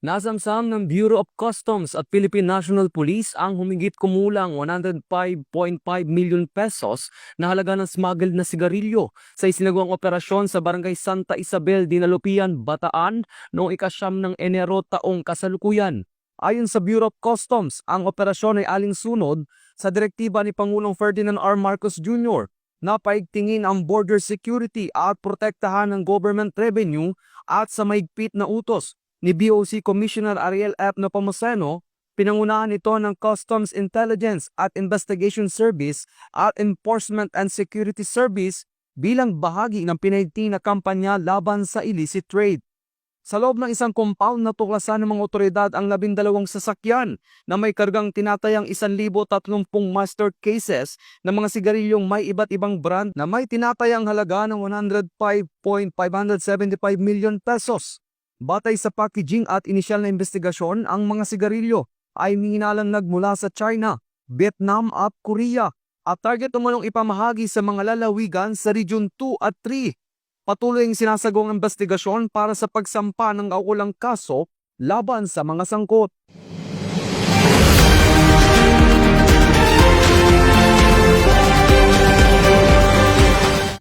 Nasamsam ng Bureau of Customs at Philippine National Police ang humigit kumulang 105.5 million pesos na halaga ng smuggled na sigarilyo sa isinagawang operasyon sa Barangay Santa Isabel, Dinalupian, Bataan noong ika-9 ng Enero taong kasalukuyan. Ayon sa Bureau of Customs, ang operasyon ay alinsunod sa direktiba ni Pangulong Ferdinand R. Marcos Jr. na paigtingin ang border security at protektahan ng government revenue at sa maigpit na utos ni BOC Commissioner Ariel F. Nepomuceno, pinangunahan ito ng Customs Intelligence at Investigation Service at Enforcement and Security Service bilang bahagi ng pinaigting na kampanya laban sa illicit trade. Sa loob ng isang compound, natuklasan ng mga otoridad ang 12 sasakyan na may kargang tinatayang 1,030 master cases ng mga sigarilyong may iba't ibang brand na may tinatayang halaga ng 105.575 million pesos. Batay sa packaging at inisyal na investigasyon, ang mga sigarilyo ay hinalang nagmula sa China, Vietnam at Korea at target umanong ipamahagi sa mga lalawigan sa Region 2 at 3. Patuloy ang sinasagawang investigasyon para sa pagsampa ng kaukulang kaso laban sa mga sangkot.